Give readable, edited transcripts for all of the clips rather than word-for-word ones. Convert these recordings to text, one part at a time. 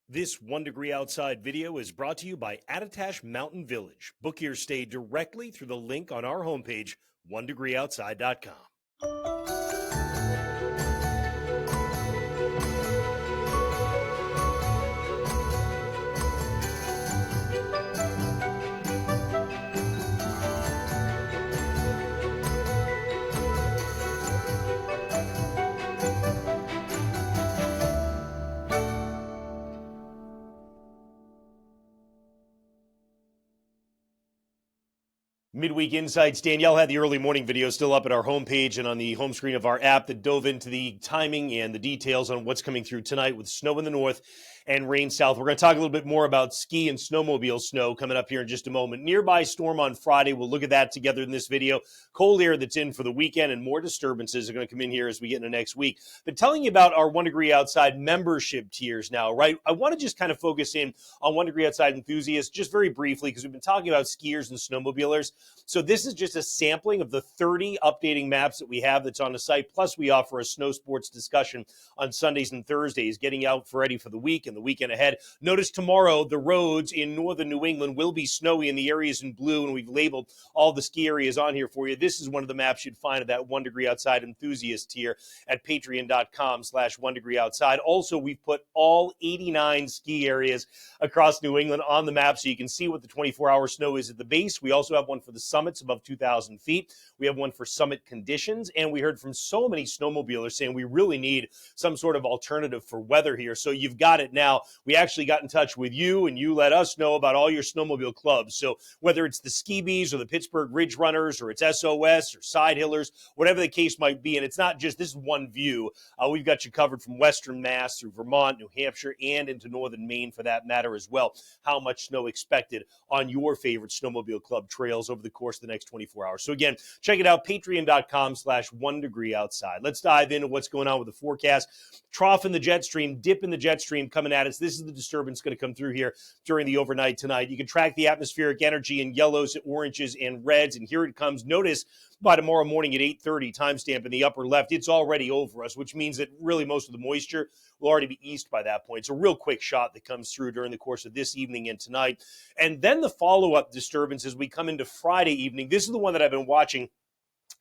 This 1 Degree Outside video is brought to you by Attitash Mountain Village. Book your stay directly through the link on our homepage, onedegreeoutside.com. Midweek Insights. Danielle had the early morning video still up at our homepage and on the home screen of our app that dove into the timing and the details on what's coming through tonight with snow in the north and rain south. We're going to talk a little bit more about ski and snowmobile snow coming up here in just a moment. Nearby storm on Friday. We'll look at that together in this video. Cold air that's in for the weekend and more disturbances are going to come in here as we get into next week. But telling you about our 1 Degree Outside membership tiers now, right? I want to just kind of focus in on 1 Degree Outside enthusiasts just very briefly because we've been talking about skiers and snowmobilers. So this is just a sampling of the 30 updating maps that we have that's on the site. Plus, we offer a snow sports discussion on Sundays and Thursdays, getting out ready for the week and the weekend ahead. Notice tomorrow, the roads in northern New England will be snowy in the areas in blue, and we've labeled all the ski areas on here for you. This is one of the maps you'd find at that 1 Degree Outside enthusiast tier at patreon.com/1 Degree Outside. Also, we've put all 89 ski areas across New England on the map so you can see what the 24-hour snow is at the base. We also have one for the summits above 2,000 feet. We have one for summit conditions, and we heard from so many snowmobilers saying we really need some sort of alternative for weather here. So you've got it now. We actually got in touch with you, and you let us know about all your snowmobile clubs. So whether it's the Ski Bees or the Pittsburgh Ridge Runners or it's SOS or Side Hillers, whatever the case might be, and it's not just this one view. We've got you covered from Western Mass through Vermont, New Hampshire, and into northern Maine for that matter as well. How much snow expected on your favorite snowmobile club trails over the course of the next 24 hours. So again, check it out, patreon.com/1 Degree Outside. Let's dive into what's going on with the forecast. Trough in the jet stream, dip in the jet stream coming at us. This is the disturbance going to come through here during the overnight tonight. You can track the atmospheric energy in yellows, oranges, and reds, and here it comes. Notice by tomorrow morning at 8:30, timestamp in the upper left, it's already over us, which means that really most of the moisture will already be east by that point. It's a real quick shot that comes through during the course of this evening and tonight. And then the follow-up disturbance as we come into Friday evening. This is the one that I've been watching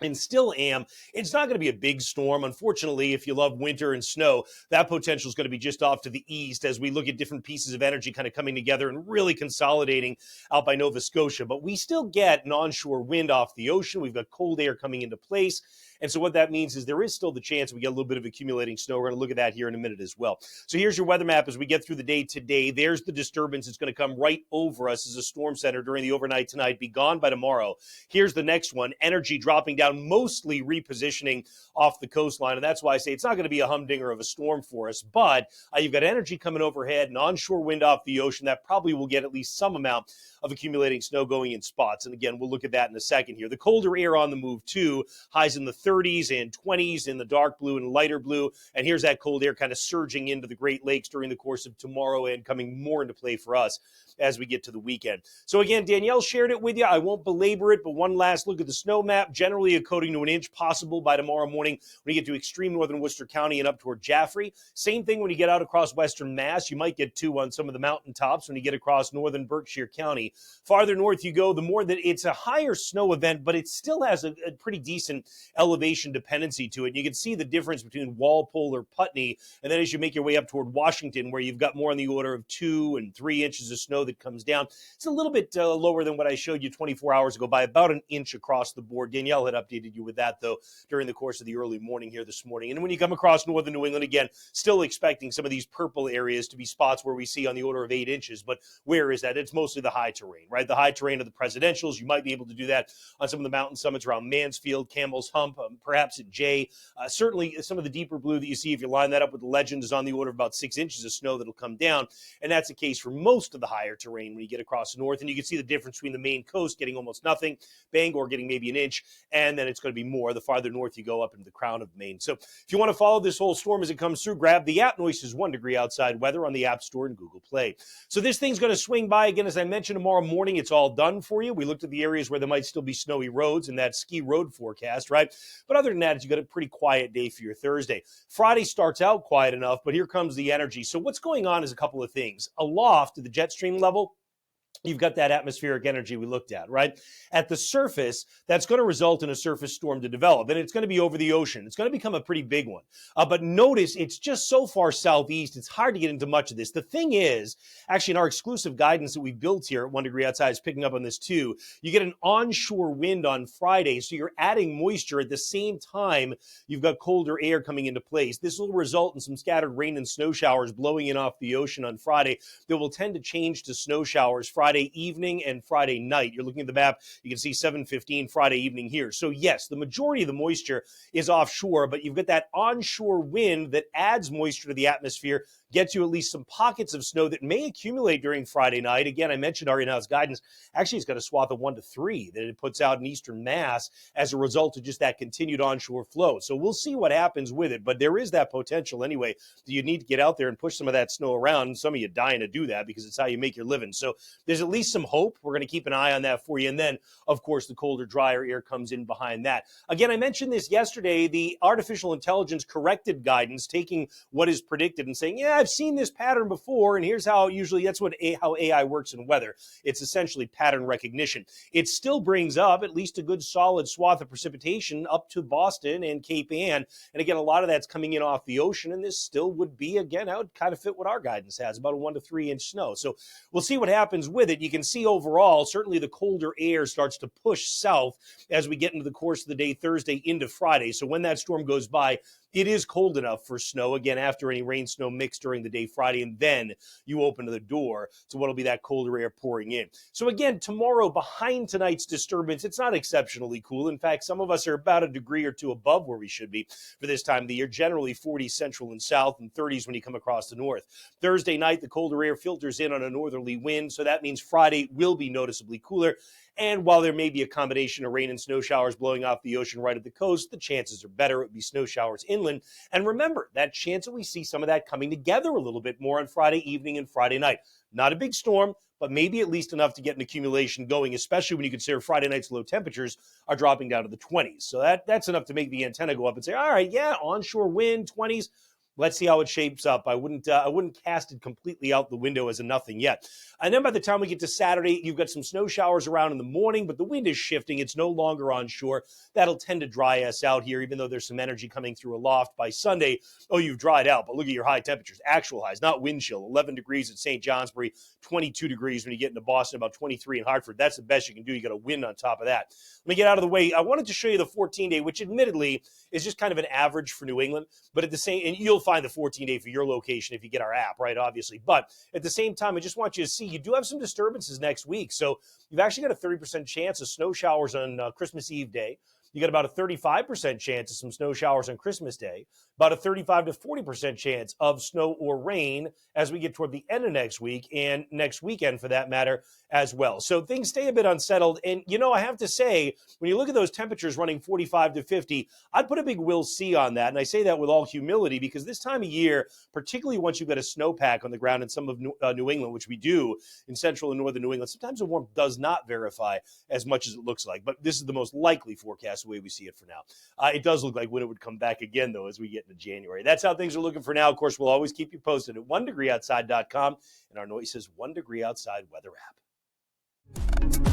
and still am. It's not going to be a big storm. Unfortunately, if you love winter and snow, that potential is going to be just off to the east as we look at different pieces of energy kind of coming together and really consolidating out by Nova Scotia. But we still get an onshore wind off the ocean. We've got cold air coming into place. And so what that means is there is still the chance we get a little bit of accumulating snow. We're going to look at that here in a minute as well. So here's your weather map as we get through the day today. There's the disturbance. It's going to come right over us as a storm center during the overnight tonight, be gone by tomorrow. Here's the next one. Energy dropping down, mostly repositioning off the coastline. And that's why I say it's not going to be a humdinger of a storm for us. But you've got energy coming overhead and onshore wind off the ocean. That probably will get at least some amount of accumulating snow going in spots. And again, we'll look at that in a second here. The colder air on the move too, highs in the 30s and 20s in the dark blue and lighter blue. And here's that cold air kind of surging into the Great Lakes during the course of tomorrow and coming more into play for us as we get to the weekend. So again, Danielle shared it with you. I won't belabor it, but one last look at the snow map. Generally a coating to an inch possible by tomorrow morning when you get to extreme northern Worcester County and up toward Jaffrey. Same thing when you get out across Western Mass. You might get 2 on some of the mountaintops when you get across northern Berkshire County. Farther north you go, the more that it's a higher snow event, but it still has a pretty decent elevation dependency to it. And you can see the difference between Walpole or Putney, and then as you make your way up toward Washington, where you've got more on the order of 2 and 3 inches of snow that comes down. It's a little bit lower than what I showed you 24 hours ago by about an inch across the board. Danielle had updated you with that, though, during the course of the early morning here this morning. And when you come across northern New England, again, still expecting some of these purple areas to be spots where we see on the order of 8 inches. But where is that? It's mostly the high terrain, right? The high terrain of the presidentials. You might be able to do that on some of the mountain summits around Mansfield, Campbell's Hump, perhaps at Jay. Certainly some of the deeper blue that you see, if you line that up with the Legend, is on the order of about 6 inches of snow that'll come down. And that's the case for most of the higher terrain when you get across north. And you can see the difference between the Maine coast getting almost nothing, Bangor getting maybe an inch, and then it's going to be more the farther north you go up into the crown of Maine. So if you want to follow this whole storm as it comes through, grab the app. Noyes' 1 Degree Outside weather on the App Store and Google Play. So this thing's going to swing by again, as I mentioned, tomorrow morning. It's all done for you. We looked at the areas where there might still be snowy roads in that ski road forecast, right? But other than that, you got a pretty quiet day for your Thursday. Friday starts out quiet enough, but here comes the energy. So what's going on is a couple of things. Aloft at the jet stream level, you've got that atmospheric energy we looked at, right? At the surface, that's going to result in a surface storm to develop, and it's going to be over the ocean. It's going to become a pretty big one. But notice it's just so far southeast, it's hard to get into much of this. The thing is, actually, in our exclusive guidance that we built here at 1 degree outside is picking up on this too. You get an onshore wind on Friday, so you're adding moisture at the same time you've got colder air coming into place. This will result in some scattered rain and snow showers blowing in off the ocean on Friday that will tend to change to snow showers Friday evening and Friday night. You're looking at the map, you can see 7:15 Friday evening here. So yes, the majority of the moisture is offshore, but you've got that onshore wind that adds moisture to the atmosphere, gets you at least some pockets of snow that may accumulate during Friday night. Again, I mentioned our in-house guidance. Actually, it's got a swath of 1 to 3 that it puts out in eastern Mass as a result of just that continued onshore flow. So we'll see what happens with it, but there is that potential anyway. You need to get out there and push some of that snow around. Some of you dying to do that because it's how you make your living. So there's at least some hope. We're going to keep an eye on that for you. And then, of course, the colder, drier air comes in behind that. Again, I mentioned this yesterday, the artificial intelligence corrected guidance, taking what is predicted and saying, yeah, I've seen this pattern before, and here's how usually that's how AI works in weather. It's essentially pattern recognition. It still brings up at least a good solid swath of precipitation up to Boston and Cape Ann. And again, a lot of that's coming in off the ocean, and this still would be, again, I would kind of fit what our guidance has, about a 1 to 3 inch snow. So we'll see what happens with it. You can see overall, certainly the colder air starts to push south as we get into the course of the day Thursday into Friday. So when that storm goes by, it is cold enough for snow, again, after any rain snow mix during the day Friday, and then you open the door to what'll be that colder air pouring in. So again, tomorrow, behind tonight's disturbance, it's not exceptionally cool. In fact, some of us are about a degree or two above where we should be for this time of the year, generally 40s central and south and 30s when you come across the north. Thursday night, the colder air filters in on a northerly wind, so that means Friday will be noticeably cooler. And while there may be a combination of rain and snow showers blowing off the ocean right at the coast, the chances are better. It would be snow showers inland. And remember, that chance that we see some of that coming together a little bit more on Friday evening and Friday night. Not a big storm, but maybe at least enough to get an accumulation going, especially when you consider Friday night's low temperatures are dropping down to the 20s. So that's enough to make the antenna go up and say, all right, yeah, onshore wind, 20s. Let's see how it shapes up. I wouldn't cast it completely out the window as a nothing yet. And then by the time we get to Saturday, you've got some snow showers around in the morning, but the wind is shifting. It's no longer onshore. That'll tend to dry us out here, even though there's some energy coming through aloft by Sunday. Oh, you've dried out, but look at your high temperatures, actual highs, not wind chill. 11 degrees at St. Johnsbury, 22 degrees when you get into Boston, about 23 in Hartford. That's the best you can do. You got a wind on top of that. Let me get out of the way. I wanted to show you the 14-day, which admittedly is just kind of an average for New England, but at the same, and you'll find the 14-day for your location if you get our app, right, obviously. But at the same time, I just want you to see, you do have some disturbances next week. So you've actually got a 30% chance of snow showers on Christmas Eve day. You got about a 35% chance of some snow showers on Christmas Day, about a 35 to 40% chance of snow or rain as we get toward the end of next week and next weekend for that matter as well. So things stay a bit unsettled. And, you know, I have to say, when you look at those temperatures running 45 to 50, I'd put a big will see on that. And I say that with all humility because this time of year, particularly once you've got a snowpack on the ground in some of New England, which we do in central and northern New England, sometimes the warmth does not verify as much as it looks like. But this is the most likely forecast the way we see it for now. It does look like winter would come back again, though, as we get into January. That's how things are looking for now. Of course, we'll always keep you posted at 1degreeoutside.com and our Noyes 1 Degree Outside weather app.